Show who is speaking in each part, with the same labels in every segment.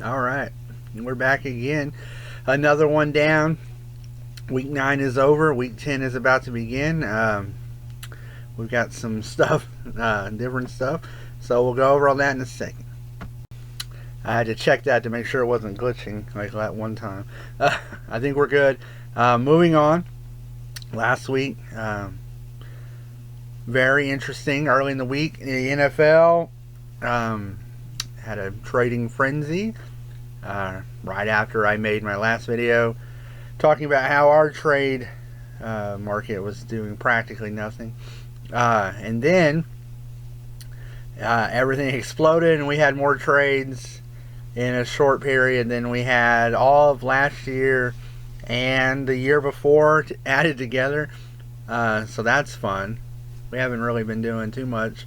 Speaker 1: Alright, we're back again. Another one down. Week 9 is over. Week 10 is about to begin. We've got some stuff, different stuff. So we'll go over all that in a second. I had to check that to make sure it wasn't glitching like that one time. I think we're good. Moving on. Last week, very interesting. Early in the week, the NFL had a trading frenzy. Right after I made my last video talking about how our trade market was doing practically nothing, and then everything exploded and we had more trades in a short period than we had all of last year and the year before added together. So that's fun. We haven't really been doing too much,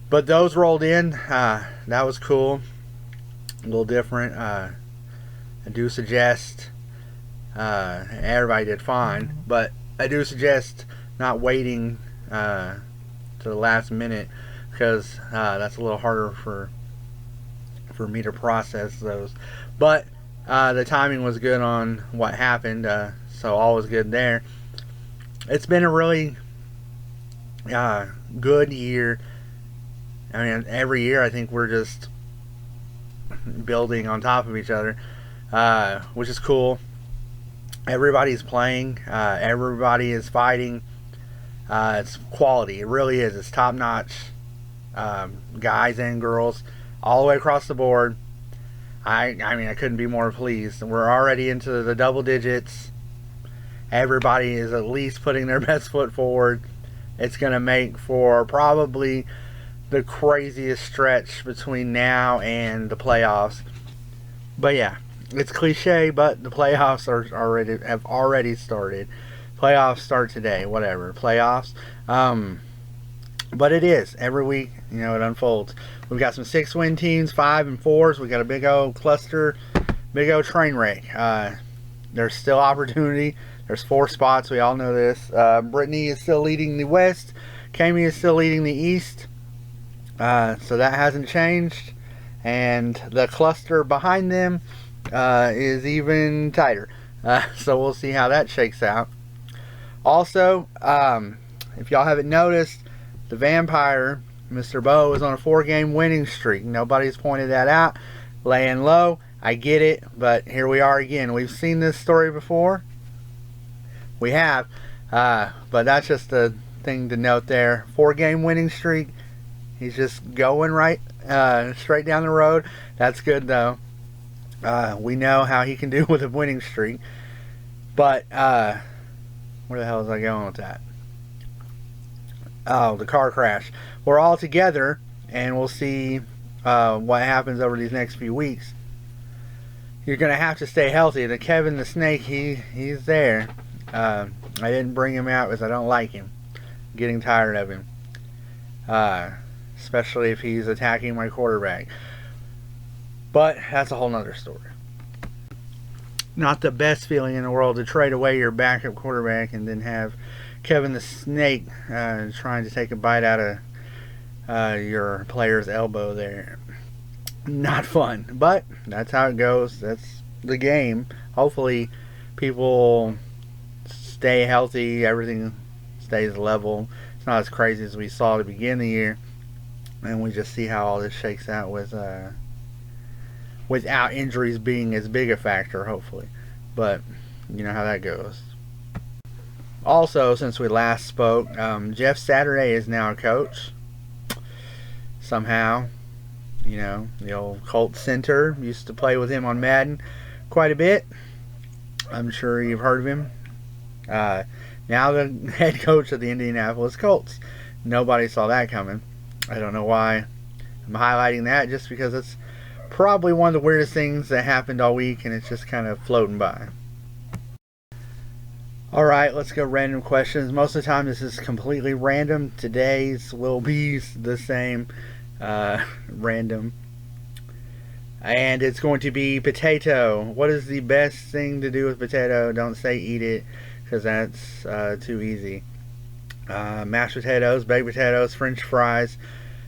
Speaker 1: but those rolled in. That was cool. A little different. I do suggest everybody did fine, but I do suggest not waiting to the last minute, because that's a little harder for me to process those. But the timing was good on what happened, so all was good there. It's been a really good year. I mean, every year I think we're just building on top of each other, which is cool. Everybody's playing, everybody is fighting. It's quality, it really is. It's top notch, guys and girls all the way across the board. I mean, I couldn't be more pleased. We're already into the double digits. Everybody is at least putting their best foot forward. It's going to make for probably the craziest stretch between now and the playoffs. But yeah, it's cliche, but the playoffs have already started. Playoffs start today, whatever. Playoffs. But it is. Every week, it unfolds. We've got some 6-win teams, 5 and 4s. We got a big old cluster, big old train wreck. There's still opportunity. There's 4 spots. We all know this. Brittany is still leading the West. Kami is still leading the East. So that hasn't changed, and the cluster behind them is even tighter. So we'll see how that shakes out. Also, if y'all haven't noticed, the Vampire, Mr. Bo, is on a 4-game winning streak. Nobody's pointed that out. Laying low, I get it, but here we are again. We've seen this story before. We have, but that's just a thing to note there. 4-game winning streak. He's just going right, straight down the road. That's good, though. We know how he can do with a winning streak. But, where the hell is I going with that? Oh, the car crash. We're all together, and we'll see what happens over these next few weeks. You're going to have to stay healthy. The Kevin the Snake, he's there. I didn't bring him out because I don't like him. I'm getting tired of him. Especially if he's attacking my quarterback. But that's a whole nother story. Not the best feeling in the world to trade away your backup quarterback and then have Kevin the Snake trying to take a bite out of your player's elbow there. Not fun. But that's how it goes. That's the game. Hopefully people stay healthy. Everything stays level. It's not as crazy as we saw to begin the year. And we just see how all this shakes out with without injuries being as big a factor, hopefully. But you know how that goes. Also, since we last spoke, Jeff Saturday is now a coach. Somehow, the old Colt Center used to play with him on Madden quite a bit. I'm sure you've heard of him. Now the head coach of the Indianapolis Colts. Nobody saw that coming. I don't know why I'm highlighting that, just because it's probably one of the weirdest things that happened all week, and it's just kind of floating by. Alright, let's go random questions. Most of the time this is completely random. Today's will be the same. Random. And it's going to be potato. What is the best thing to do with potato? Don't say eat it, because that's too easy. Mashed potatoes, baked potatoes, french fries,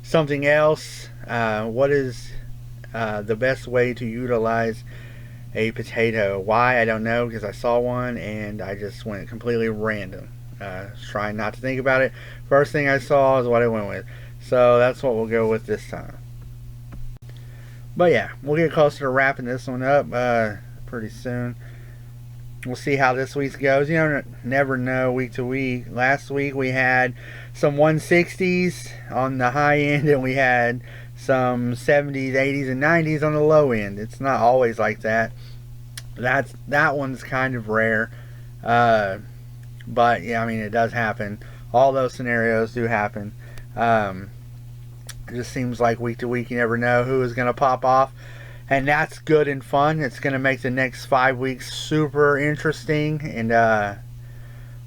Speaker 1: something else. What is the best way to utilize a potato? Why? I don't know, because I saw one and I just went completely random. Trying not to think about it. First thing I saw is what I went with. So that's what we'll go with this time. But yeah, we'll get closer to wrapping this one up pretty soon. We'll see how this week goes. You know, never know week to week. Last week we had some 160s on the high end, and we had some 70s, 80s, and 90s on the low end. It's not always like that. That one's kind of rare. But yeah, I mean, it does happen. All those scenarios do happen. It just seems like week to week you never know who is going to pop off, and that's good and fun. It's going to make the next 5 weeks super interesting, and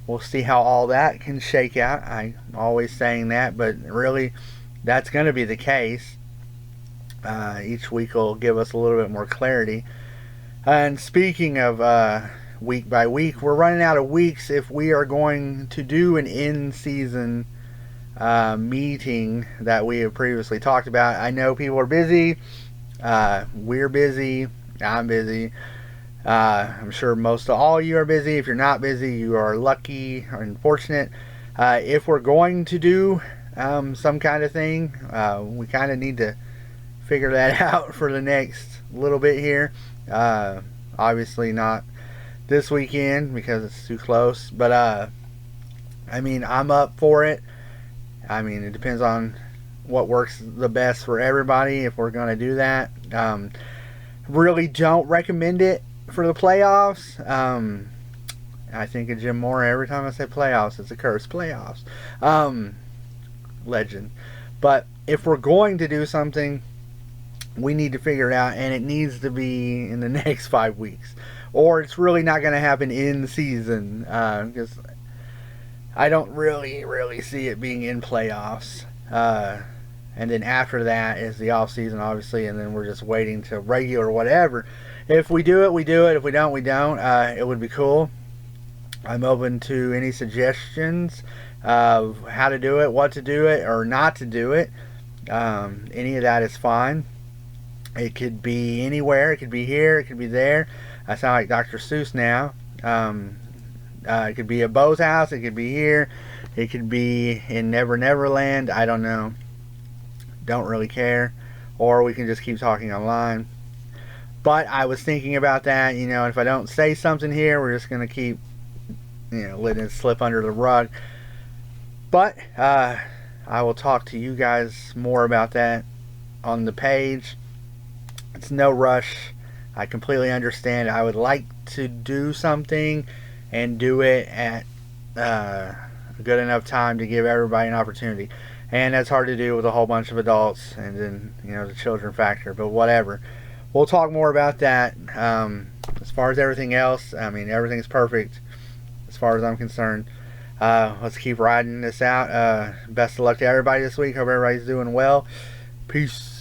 Speaker 1: we'll see how all that can shake out. I'm always saying that, but really that's going to be the case. Each week will give us a little bit more clarity. And speaking of week by week, we're running out of weeks if we are going to do an in-season meeting that we have previously talked about. I know people are busy. We're busy. I'm busy. I'm sure most of all you are busy. If you're not busy, you are lucky or unfortunate. If we're going to do some kind of thing, we kind of need to figure that out for the next little bit here. Obviously not this weekend because it's too close, but I mean, I'm up for it. I mean, it depends on what works the best for everybody if we're going to do that. Really don't recommend it for the playoffs. I think of Jim Moore every time I say playoffs. It's a curse. Playoffs. Legend. But if we're going to do something, we need to figure it out, and it needs to be in the next 5 weeks. Or it's really not going to happen in season, because I don't really see it being in playoffs. And then after that is the off season, obviously, and then we're just waiting to regular whatever. If we do it, we do it. If we don't, we don't. It would be cool. I'm open to any suggestions of how to do it, what to do it, or not to do it. Any of that is fine. It could be anywhere. It could be here. It could be there. I sound like Dr. Seuss now. It could be at Bo's house. It could be here. It could be in Never Never Land. I don't know. Don't really care. Or we can just keep talking online. But I was thinking about that. You know, if I don't say something here, we're just going to keep, you know, letting it slip under the rug. But I will talk to you guys more about that on the page. It's no rush. I completely understand. I would like to do something and do it at a good enough time to give everybody an opportunity. And that's hard to do with a whole bunch of adults and then, you know, the children factor. But whatever. We'll talk more about that. As far as everything else, I mean, everything's perfect as far as I'm concerned. Let's keep riding this out. Best of luck to everybody this week. Hope everybody's doing well. Peace.